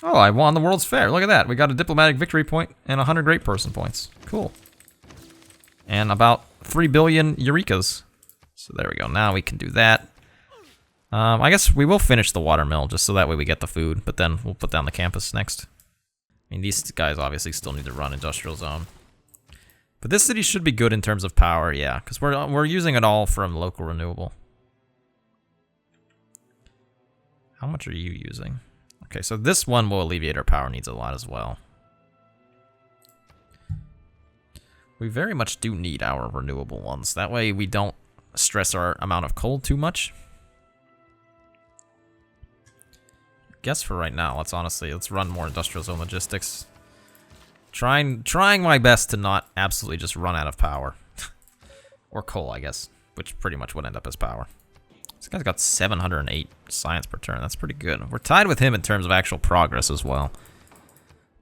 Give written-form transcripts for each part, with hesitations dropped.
Oh, I won the World's Fair. Look at that. We got a diplomatic victory point and 100 great person points. Cool. And about 3 billion Eurekas. So there we go. Now we can do that. I guess we will finish the watermill just so that way we get the food, but then we'll put down the campus next. I mean, these guys obviously still need to run industrial zone. But this city should be good in terms of power, yeah, because we're using it all from local renewable. How much are you using? Okay, so this one will alleviate our power needs a lot as well. We very much do need our renewable ones. That way we don't stress our amount of coal too much. Guess for right now, let's run more industrial zone logistics. Trying my best to not absolutely just run out of power. Or coal, I guess, which pretty much would end up as power. This guy's got 708 science per turn. That's pretty good. We're tied with him in terms of actual progress as well.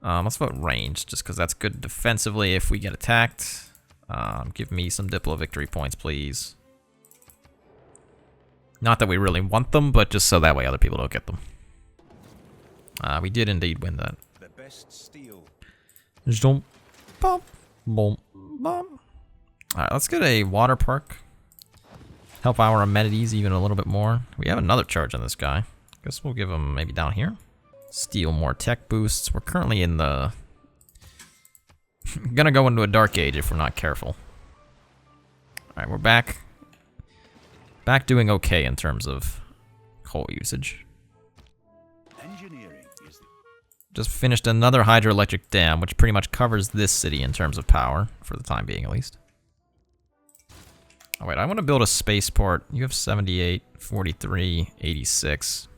Let's vote range, just because that's good defensively if we get attacked. Give me some Diplo victory points, please. Not that we really want them, but just so that way other people don't get them. We did indeed win that. The best steel. Jump, bump, bump, bump. Alright, let's get a water park. Help our amenities even a little bit more. We have another charge on this guy. Guess we'll give him maybe down here. Steal more tech boosts. We're currently in the... gonna go into a dark age if we're not careful. Alright, we're back. Back doing okay in terms of coal usage. Engineering is the... Just finished another hydroelectric dam, which pretty much covers this city in terms of power, for the time being at least. Oh wait, I want to build a spaceport. You have 78, 43, 86.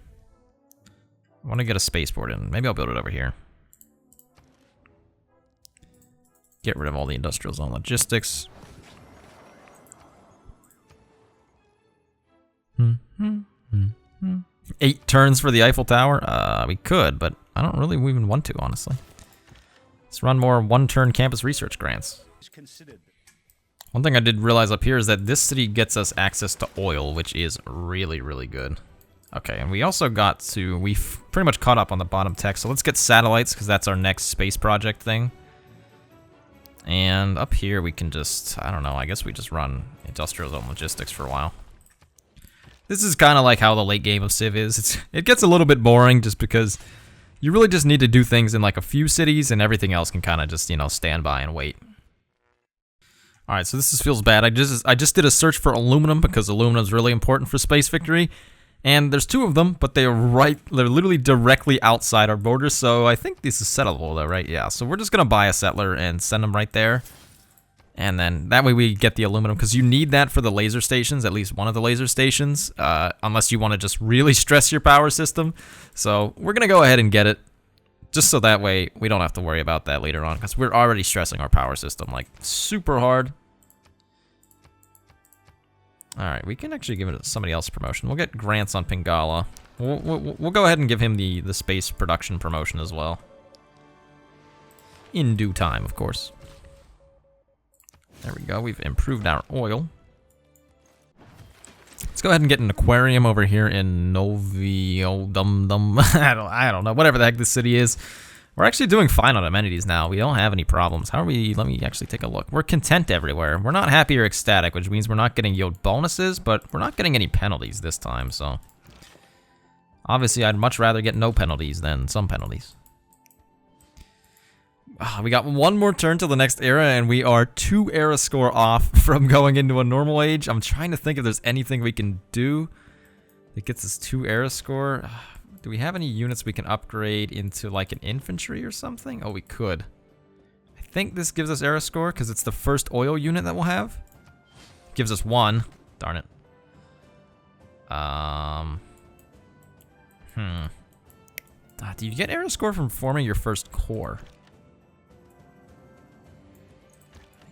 I want to get a spaceport in. Maybe I'll build it over here. Get rid of all the industrial zone logistics. 8 turns for the Eiffel Tower? We could, but I don't really even want to, honestly. Let's run more one-turn campus research grants. One thing I did realize up here is that this city gets us access to oil, which is really, really good. Okay, and we also got to... we've pretty much caught up on the bottom tech, so let's get satellites, because that's our next space project thing. And up here we can just... I don't know, I guess we just run industrial zone logistics for a while. This is kind of like how the late game of Civ is. It gets a little bit boring just because you really just need to do things in like a few cities and everything else can kind of just, you know, stand by and wait. Alright, so this feels bad. I just did a search for aluminum because aluminum is really important for space victory. And there's 2 of them, but they're literally directly outside our borders, so I think this is settleable though, right? Yeah, so we're just gonna buy a settler and send them right there. And then that way we get the aluminum, because you need that for the laser stations, at least one of the laser stations, unless you want to just really stress your power system. So we're going to go ahead and get it, just so that way we don't have to worry about that later on, because we're already stressing our power system, like, super hard. Alright, we can actually give it to somebody else's promotion. We'll get grants on Pingala. We'll go ahead and give him the space production promotion as well. In due time, of course. There we go, we've improved our oil. Let's go ahead and get an aquarium over here in Noviodum. I don't know, whatever the heck this city is. We're actually doing fine on amenities now. We don't have any problems. How are we? Let me actually take a look. We're content everywhere. We're not happy or ecstatic, which means we're not getting yield bonuses, but we're not getting any penalties this time, so... obviously, I'd much rather get no penalties than some penalties. We got 1 more turn till the next era, and we are 2 era score off from going into a normal age. I'm trying to think if there's anything we can do that gets us 2 era score. Do we have any units we can upgrade into like an infantry or something? Oh, we could. I think this gives us era score because it's the first oil unit that we'll have. Gives us 1. Darn it. Do you get era score from forming your first corps?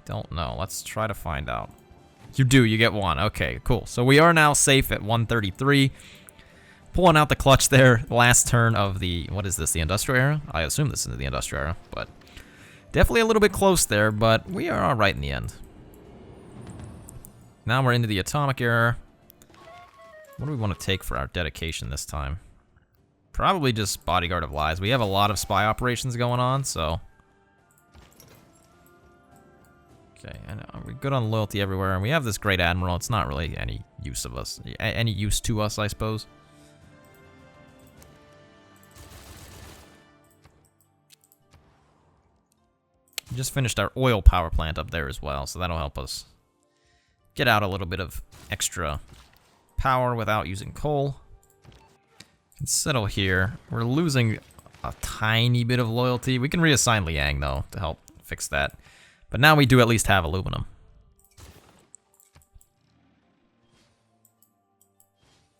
Don't know. Let's try to find out. You do. You get 1. Okay, cool. So we are now safe at 133. Pulling out the clutch there. Last turn of the... what is this? The industrial era? I assume this is the industrial era, but... definitely a little bit close there, but we are alright in the end. Now we're into the atomic era. What do we want to take for our dedication this time? Probably just Bodyguard of Lies. We have a lot of spy operations going on, so... Okay, and we're good on loyalty everywhere, and we have this Great Admiral. It's not really any use to us, I suppose. We just finished our oil power plant up there as well, so that'll help us get out a little bit of extra power without using coal. Can settle here. We're losing a tiny bit of loyalty. We can reassign Liang, though, to help fix that. But now we do at least have aluminum.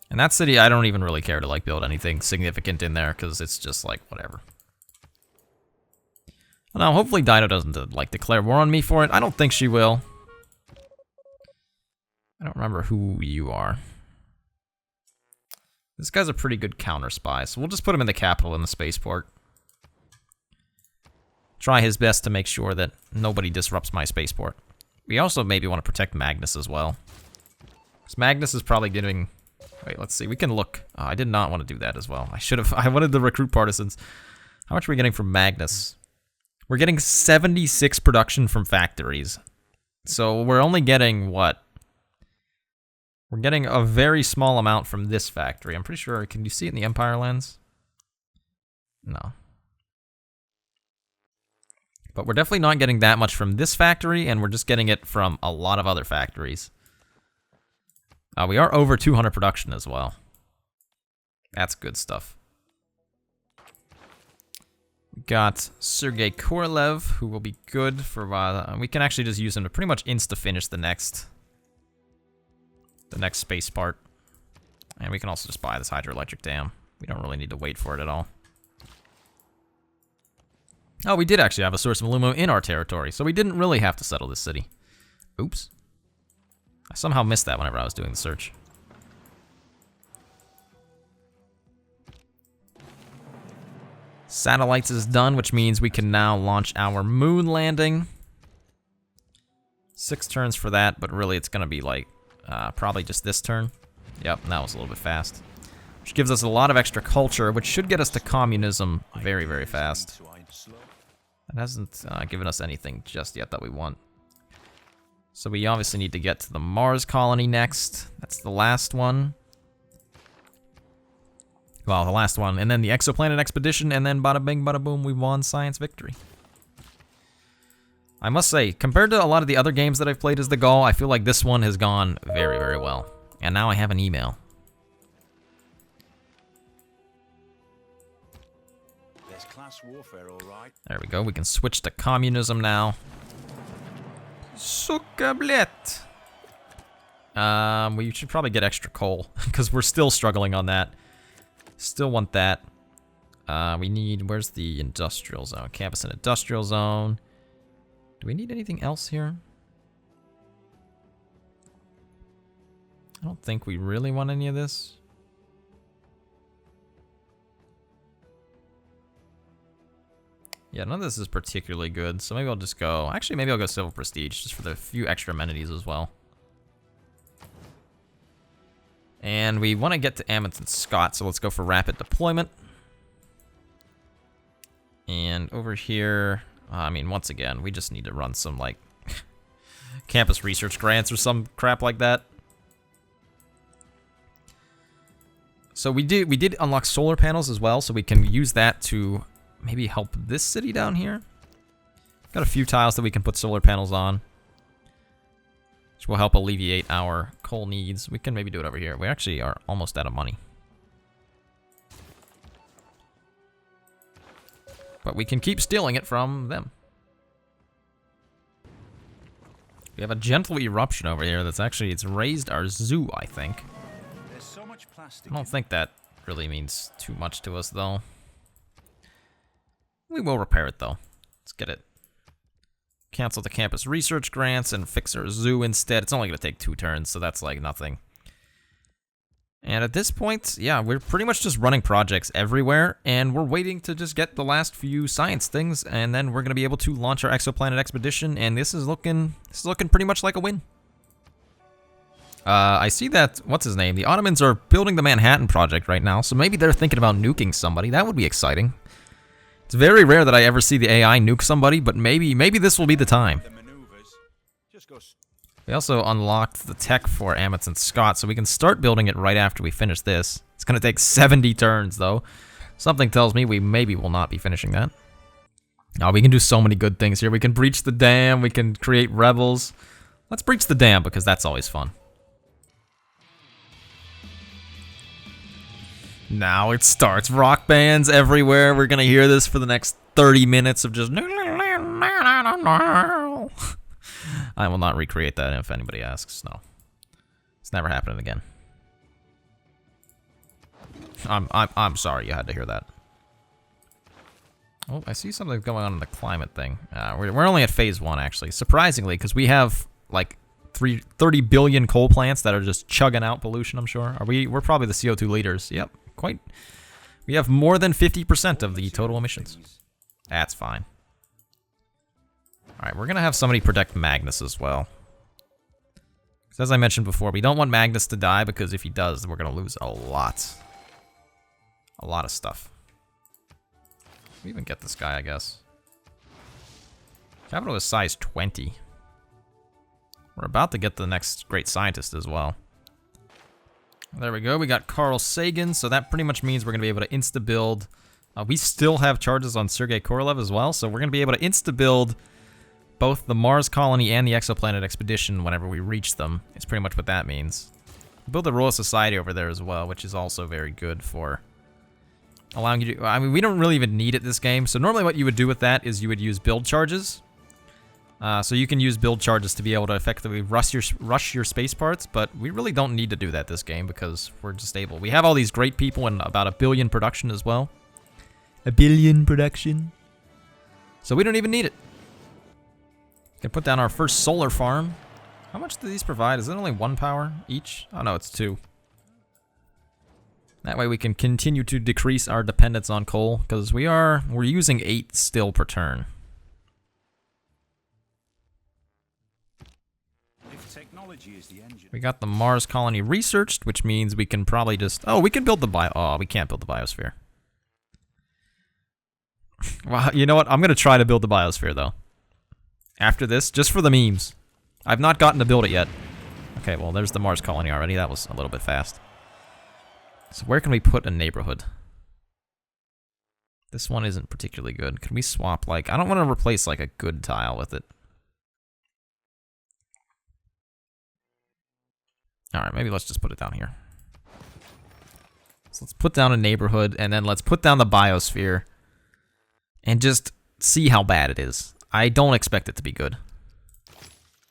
And that city, I don't even really care to, like, build anything significant in there, because it's just, like, whatever. Well, now, hopefully Dido doesn't, like, declare war on me for it. I don't think she will. I don't remember who you are. This guy's a pretty good counter spy, so we'll just put him in the capital in the spaceport. Try his best to make sure that nobody disrupts my spaceport. We also maybe want to protect Magnus as well. Because Magnus is probably getting... Wait, let's see. We can look. Oh, I did not want to do that as well. I should have... I wanted to recruit partisans. How much are we getting from Magnus? We're getting 76 production from factories. So we're only getting, what? We're getting a very small amount from this factory. I'm pretty sure. Can you see it in the Empire lens? No. But we're definitely not getting that much from this factory, and we're just getting it from a lot of other factories. We are over 200 production as well. That's good stuff. We got Sergei Korolev, who will be good for... we can actually just use him to pretty much insta-finish the next space part. And we can also just buy this hydroelectric dam. We don't really need to wait for it at all. Oh, we did actually have a source of aluminum in our territory, so we didn't really have to settle this city. Oops. I somehow missed that whenever I was doing the search. Satellites is done, which means we can now launch our moon landing. 6 turns for that, but really it's going to be like probably just this turn. Yep, that was a little bit fast. Which gives us a lot of extra culture, which should get us to communism very, very fast. It hasn't given us anything just yet that we want. So we obviously need to get to the Mars colony next. That's the last one. Well, the last one. And then the exoplanet expedition, and then bada bing, bada boom, we won science victory. I must say, compared to a lot of the other games that I've played as the Gaul, I feel like this one has gone very, very well. And now I have an email. There's class warfare, all right. There we go. We can switch to communism now. Sukablet. We should probably get extra coal, because we're still struggling on that. Still want that. We need... Where's the industrial zone? Campus and industrial zone. Do we need anything else here? I don't think we really want any of this. Yeah, none of this is particularly good, so maybe I'll just go... Actually, maybe I'll go Civil Prestige, just for the few extra amenities as well. And we want to get to Amundsen Scott, so let's go for rapid deployment. And over here, I mean, once again, we just need to run some, like, campus research grants or some crap like that. So we did unlock solar panels as well, so we can use that to maybe help this city down here. Got a few tiles that we can put solar panels on, which will help alleviate our coal needs. We can maybe do it over here. We actually are almost out of money. But we can keep stealing it from them. We have a gentle eruption over here that's actually, it's raised our zoo, I think. There's so much plastic. I don't think that really means too much to us, though. We will repair it, though. Let's get it. Cancel the campus research grants and fix our zoo instead. It's only going to take 2 turns, so that's like nothing. And at this point, yeah, we're pretty much just running projects everywhere, and we're waiting to just get the last few science things, and then we're going to be able to launch our exoplanet expedition, and this is looking pretty much like a win. I see that, what's his name? The Ottomans are building the Manhattan Project right now, so maybe they're thinking about nuking somebody. That would be exciting. It's very rare that I ever see the AI nuke somebody, but maybe this will be the time. The maneuvers. Just go. We also unlocked the tech for Amundsen Scott, so we can start building it right after we finish this. It's going to take 70 turns, though. Something tells me we maybe will not be finishing that. Oh, we can do so many good things here. We can breach the dam, we can create rebels. Let's breach the dam, because that's always fun. Now it starts. Rock bands everywhere. We're going to hear this for the next 30 minutes of just... I will not recreate that if anybody asks. No. It's never happening again. I'm sorry you had to hear that. Oh, I see something going on in the climate thing. We're only at phase 1, actually. Surprisingly, because we have, like, 30 billion coal plants that are just chugging out pollution, I'm sure. We're probably the CO2 leaders. Yep, quite. We have more than 50% of the total emissions. That's fine. Alright, we're going to have somebody protect Magnus as well. Because as I mentioned before, we don't want Magnus to die, because if he does, we're going to lose a lot. A lot of stuff. We even get this guy, I guess. Capital is size 20. We're about to get the next great scientist as well. There we go. We got Carl Sagan, so that pretty much means we're going to be able to insta-build. We still have charges on Sergei Korolev as well, so we're going to be able to insta-build both the Mars colony and the exoplanet expedition whenever we reach them. It's pretty much what that means. Build the Royal Society over there as well, which is also very good for allowing you to... I mean, we don't really even need it this game, so normally what you would do with that is you would use build charges. So you can use build charges to be able to effectively rush your space parts, but we really don't need to do that this game because we're just able. We have all these great people and about 1 billion production as well. 1 billion production. So we don't even need it. We can put down our first solar farm. How much do these provide? Is it only 1 power each? Oh no, it's 2. That way we can continue to decrease our dependence on coal because we're using 8 still per turn. Is the engine. We got the Mars colony researched, which means we can probably just... Oh, we can build the Oh, we can't build the biosphere. Well, you know what? I'm going to try to build the biosphere, though. After this, just for the memes. I've not gotten to build it yet. Okay, well, there's the Mars colony already. That was a little bit fast. So where can we put a neighborhood? This one isn't particularly good. Can we swap, like... I don't want to replace, like, a good tile with it. Alright, maybe let's just put it down here. So let's put down a neighborhood, and then let's put down the biosphere. And just see how bad it is. I don't expect it to be good.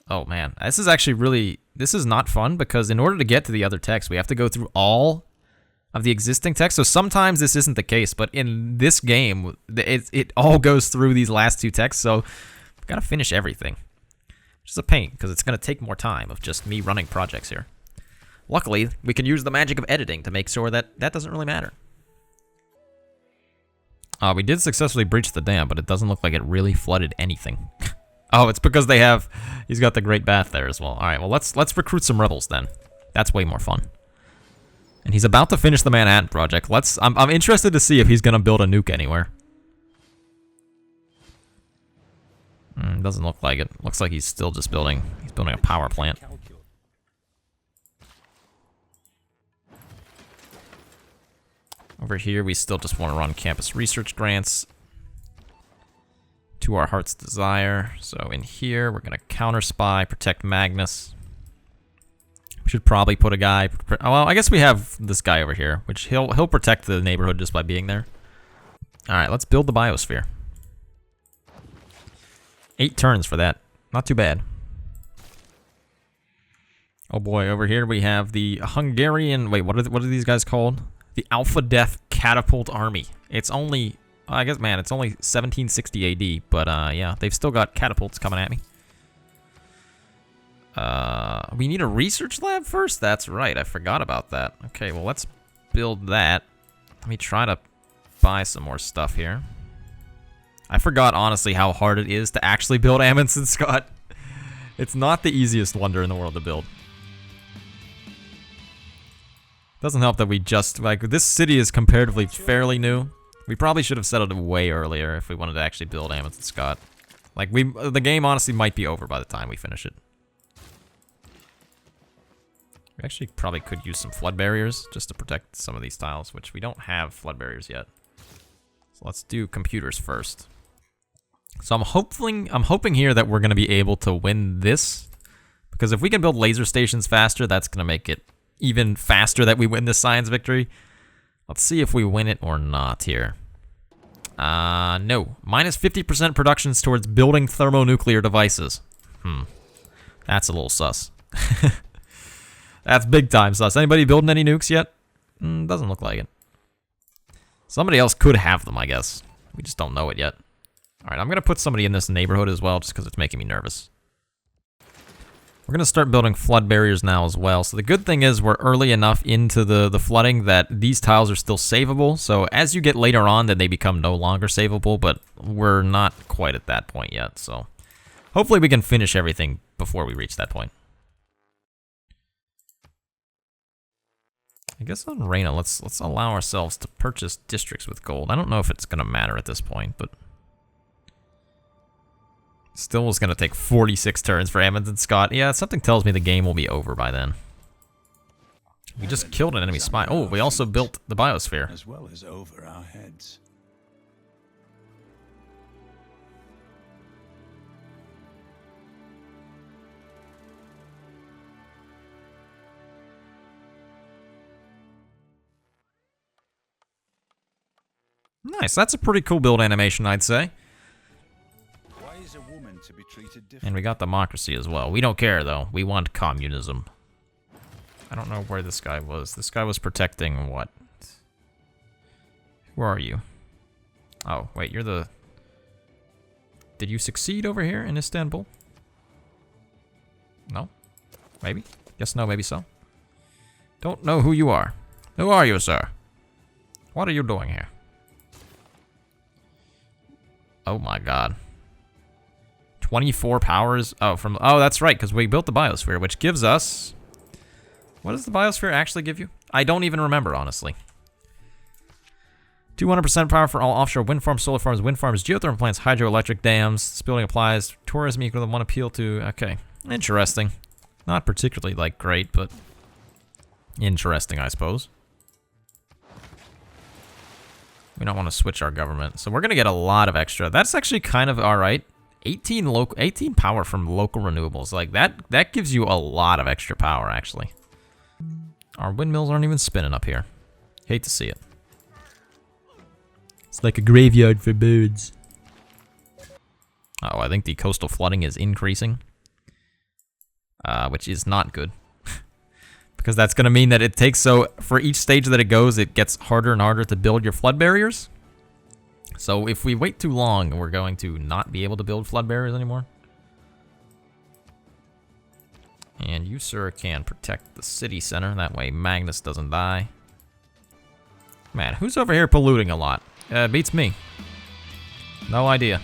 Oh man, this is actually really... This is not fun, because in order to get to the other text, we have to go through all of the existing text. So sometimes this isn't the case, but in this game, it all goes through these last 2 texts, so we've got to finish everything. Which is a pain, because it's going to take more time of just me running projects here. Luckily, we can use the magic of editing to make sure that that doesn't really matter. We did successfully breach the dam, but it doesn't look like it really flooded anything. Oh, it's because they have... He's got the Great Bath there as well. Alright, well, let's recruit some rebels then. That's way more fun. And he's about to finish the Manhattan Project. I'm interested to see if he's going to build a nuke anywhere. Doesn't look like it. Looks like he's still just building... He's building a power plant. Over here, we still just want to run campus research grants to our heart's desire. So in here, we're going to counter spy, protect Magnus. We should probably put a guy... Oh, well, I guess we have this guy over here, which he'll protect the neighborhood just by being there. All right, let's build the biosphere. 8 turns for that. Not too bad. Oh boy, over here we have the Hungarian... Wait, what are these guys called? The Alpha Death Catapult Army. It's only, I guess, man, it's only 1760 AD, but yeah, they've still got catapults coming at me. We need a research lab first? That's right, I forgot about that. Okay, well, let's build that. Let me try to buy some more stuff here. I forgot, honestly, how hard it is to actually build Amundsen Scott. It's not the easiest wonder in the world to build. Doesn't help that we just, like, this city is comparatively fairly new. We probably should have settled it way earlier if we wanted to actually build Amundsen Scott. Like, the game honestly might be over by the time we finish it. We actually probably could use some flood barriers just to protect some of these tiles, which we don't have flood barriers yet. So let's do computers first. So I'm hoping here that we're going to be able to win this, because if we can build laser stations faster, that's going to make it even faster that we win this science victory. Let's see if we win it or not here. No. Minus 50% productions towards building thermonuclear devices. That's a little sus. That's big time sus. Anybody building any nukes yet? Doesn't look like it. Somebody else could have them, I guess. We just don't know it yet. Alright, I'm going to put somebody in this neighborhood as well, just because it's making me nervous. We're going to start building flood barriers now as well. So the good thing is we're early enough into the flooding that these tiles are still savable. So as you get later on, then they become no longer savable, but we're not quite at that point yet. So hopefully we can finish everything before we reach that point. I guess on Reina, let's allow ourselves to purchase districts with gold. I don't know if it's going to matter at this point, but still is going to take 46 turns for Amundsen Scott. Yeah, something tells me the game will be over by then. We just killed an enemy spy. Oh, we also built the biosphere. As well as over our heads. Nice, that's a pretty cool build animation, I'd say. Why is a woman to be treated differently? And we got democracy as well. We don't care, though. We want communism. I don't know where this guy was. This guy was protecting what? Where are you? Oh, wait, you're the... Did you succeed over here in Istanbul? No? Maybe? Yes, no, maybe so. Don't know who you are. Who are you, sir? What are you doing here? Oh my god. 24 powers. Oh, that's right, because we built the biosphere, which gives us... What does the biosphere actually give you? I don't even remember, honestly. 200% power for all offshore wind farms, solar farms, wind farms, geothermal plants, hydroelectric dams. This building applies. Tourism equal to one appeal to... Okay. Interesting. Not particularly, like, great, but... interesting, I suppose. We don't want to switch our government, so we're going to get a lot of extra. That's actually kind of alright. 18 power from local renewables. Like, that gives you a lot of extra power, actually. Our windmills aren't even spinning up here. Hate to see it. It's like a graveyard for birds. Oh, I think the coastal flooding is increasing. Which is not good. Because that's going to mean that it takes, so for each stage that it goes, it gets harder and harder to build your flood barriers. So if we wait too long, we're going to not be able to build flood barriers anymore. And you, sir, can protect the city center. That way Magnus doesn't die. Man, who's over here polluting a lot? Beats me. No idea.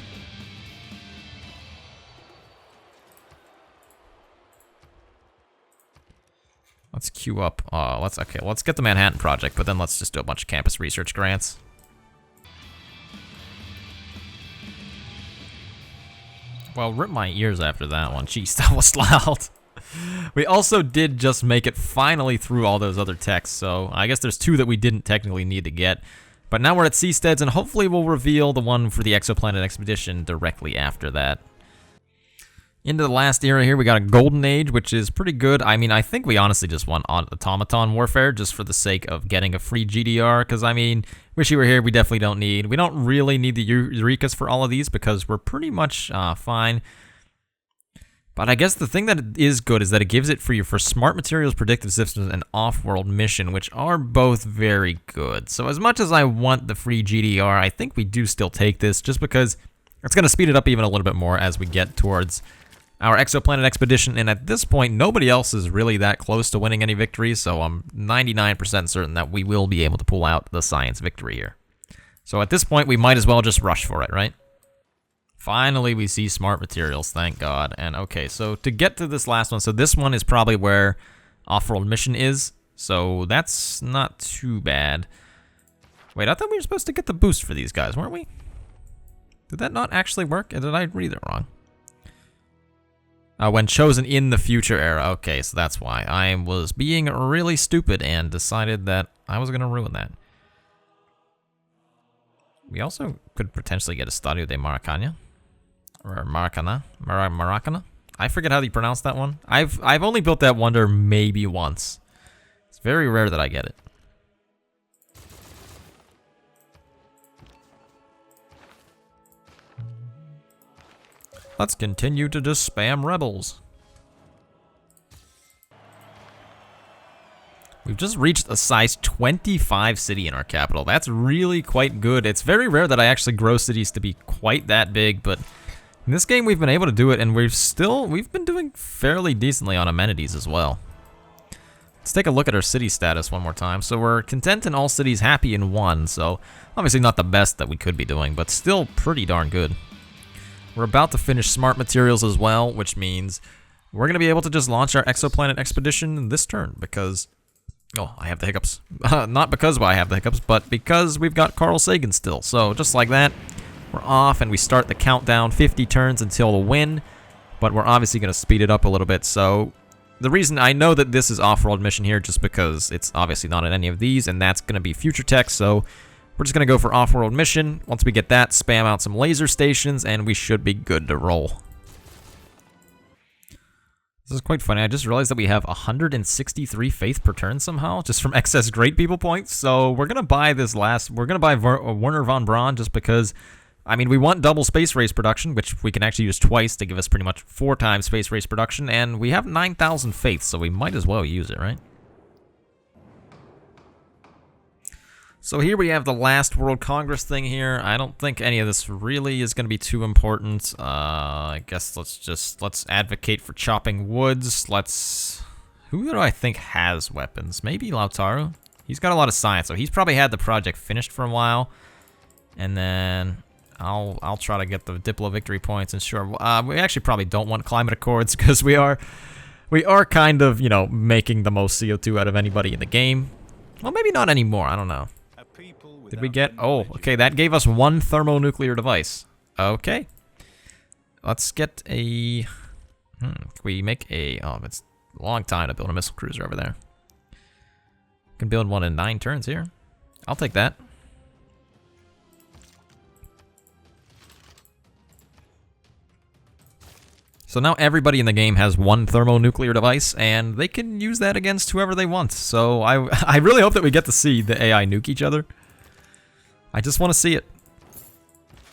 Let's queue up. Let's get the Manhattan Project, but then let's just do a bunch of campus research grants. Well, rip my ears after that one. Jeez, that was loud. We also did just make it finally through all those other techs, so I guess there's two that we didn't technically need to get. But now we're at Seasteads, and hopefully we'll reveal the one for the Exoplanet Expedition directly after that. Into the last era here, we got a Golden Age, which is pretty good. I mean, I think we honestly just want automaton warfare just for the sake of getting a free GDR, because, I mean, wish you were here, we definitely don't need. We don't really need the Eurekas for all of these because we're pretty much fine. But I guess the thing that is good is that it gives it for smart materials, predictive systems, and off-world mission, which are both very good. So as much as I want the free GDR, I think we do still take this just because it's going to speed it up even a little bit more as we get towards our Exoplanet Expedition, and at this point, nobody else is really that close to winning any victories, so I'm 99% certain that we will be able to pull out the science victory here. So at this point, we might as well just rush for it, right? Finally, we see smart materials, thank God. And okay, so to get to this last one, so this one is probably where off-world mission is. So that's not too bad. Wait, I thought we were supposed to get the boost for these guys, weren't we? Did that not actually work? Or did I read it wrong? When chosen in the future era. Okay, so that's why. I was being really stupid and decided that I was going to ruin that. We also could potentially get a Stadio de Maracana. Or Maracana. Maracana? I forget how you pronounce that one. I've only built that wonder maybe once. It's very rare that I get it. Let's continue to just spam rebels. We've just reached a size 25 city in our capital. That's really quite good. It's very rare that I actually grow cities to be quite that big, but in this game we've been able to do it, and we've been doing fairly decently on amenities as well. Let's take a look at our city status one more time. So we're content in all cities, happy in one, so obviously not the best that we could be doing, but still pretty darn good. We're about to finish smart materials as well, which means we're going to be able to just launch our exoplanet expedition this turn because... Oh, I have the hiccups. Not because I have the hiccups, but because we've got Carl Sagan still. So just like that, we're off and we start the countdown, 50 turns until the win, but we're obviously going to speed it up a little bit. So the reason I know that this is off-world mission here just because it's obviously not in any of these, and that's going to be future tech, so... We're just going to go for off-world mission. Once we get that, spam out some laser stations, and we should be good to roll. This is quite funny. I just realized that we have 163 faith per turn somehow, just from excess great people points. So we're going to buy this last... We're going to buy Werner von Braun just because... I mean, we want double space race production, which we can actually use twice to give us pretty much 4 times space race production, and we have 9,000 faith, so we might as well use it, right? So here we have the last World Congress thing here. I don't think any of this really is going to be too important. I guess let's advocate for chopping woods. Who do I think has weapons? Maybe Lautaro? He's got a lot of science, so he's probably had the project finished for a while. And then I'll try to get the Diplo victory points. And sure, we actually probably don't want climate accords because we are kind of, you know, making the most CO2 out of anybody in the game. Well, maybe not anymore. I don't know. Did we get... Oh, okay, that gave us 1 thermonuclear device. Okay. Let's get a... Can we make a... Oh, it's a long time to build a missile cruiser over there. Can build one in 9 turns here. I'll take that. So now everybody in the game has 1 thermonuclear device, and they can use that against whoever they want. So I really hope that we get to see the AI nuke each other. I just want to see it.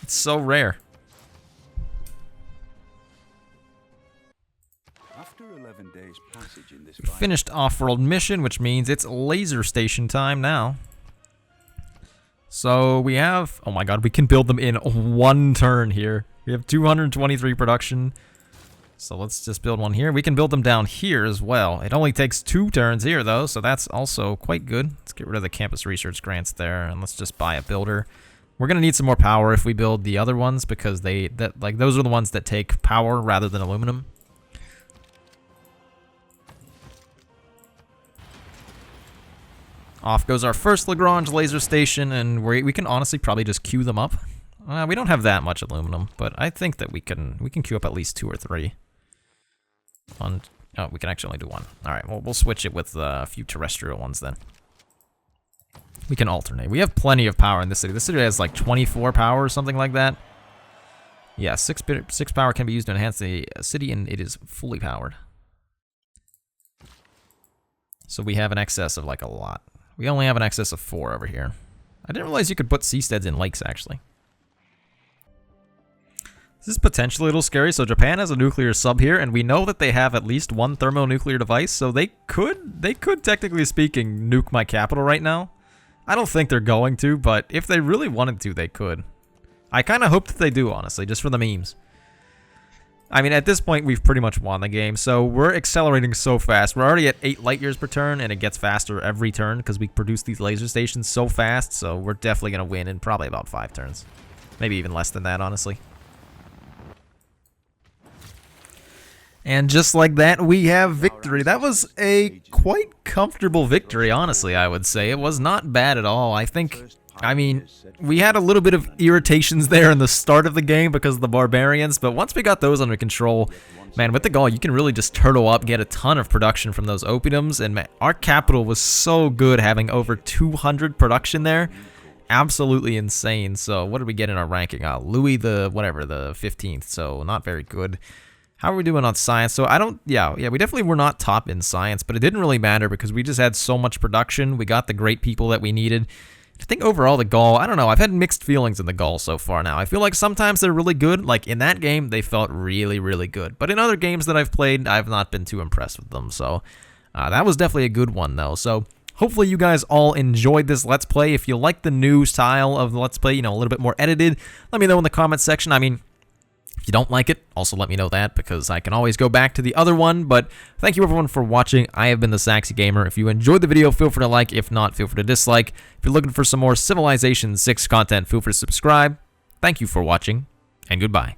It's so rare. After 11 days passage in this Finished off-world mission, which means it's laser station time now. So we have... Oh my god, we can build them in 1 turn here. We have 223 production. So let's just build one here. We can build them down here as well. It only takes 2 turns here, though, so that's also quite good. Let's get rid of the campus research grants there, and let's just buy a builder. We're going to need some more power if we build the other ones, because those are the ones that take power rather than aluminum. Off goes our first Lagrange laser station, and we can honestly probably just queue them up. We don't have that much aluminum, but I think that we can queue up at least 2 or 3. Oh, we can actually only do 1. Alright, well, we'll switch it with a few terrestrial ones then. We can alternate. We have plenty of power in this city. This city has like 24 power or something like that. Yeah, 6 power can be used to enhance the city, and it is fully powered. So we have an excess of like a lot. We only have an excess of 4 over here. I didn't realize you could put seasteads in lakes, actually. This is potentially a little scary. So Japan has a nuclear sub here, and we know that they have at least 1 thermonuclear device, so they could technically speaking nuke my capital right now. I don't think they're going to, but if they really wanted to, they could. I kind of hope that they do, honestly, just for the memes. I mean, at this point, we've pretty much won the game, so we're accelerating so fast. We're already at 8 light years per turn, and it gets faster every turn because we produce these laser stations so fast, so we're definitely going to win in probably about 5 turns. Maybe even less than that, honestly. And just like that, we have victory. That was a quite comfortable victory, honestly, I would say. It was not bad at all. I mean, we had a little bit of irritations there in the start of the game because of the barbarians, but once we got those under control, man, with the Gaul, you can really just turtle up, get a ton of production from those oppidums, and man, our capital was so good having over 200 production there. Absolutely insane. So what did we get in our ranking? Louis the 15th, so not very good. How are we doing on science? So yeah, we definitely were not top in science, but it didn't really matter because we just had so much production. We got the great people that we needed. I think overall the Gaul, I don't know, I've had mixed feelings in the Gaul so far now. I feel like sometimes they're really good. Like in that game, they felt really, really good. But in other games that I've played, I've not been too impressed with them. So that was definitely a good one though. So hopefully you guys all enjoyed this Let's Play. If you like the new style of the Let's Play, you know, a little bit more edited, let me know in the comments section. I mean, if you don't like it, also let me know that, because I can always go back to the other one. But thank you everyone for watching. I have been the Saxy Gamer. If you enjoyed the video, feel free to like. If not, feel free to dislike. If you're looking for some more Civilization 6 content, feel free to subscribe. Thank you for watching, and goodbye.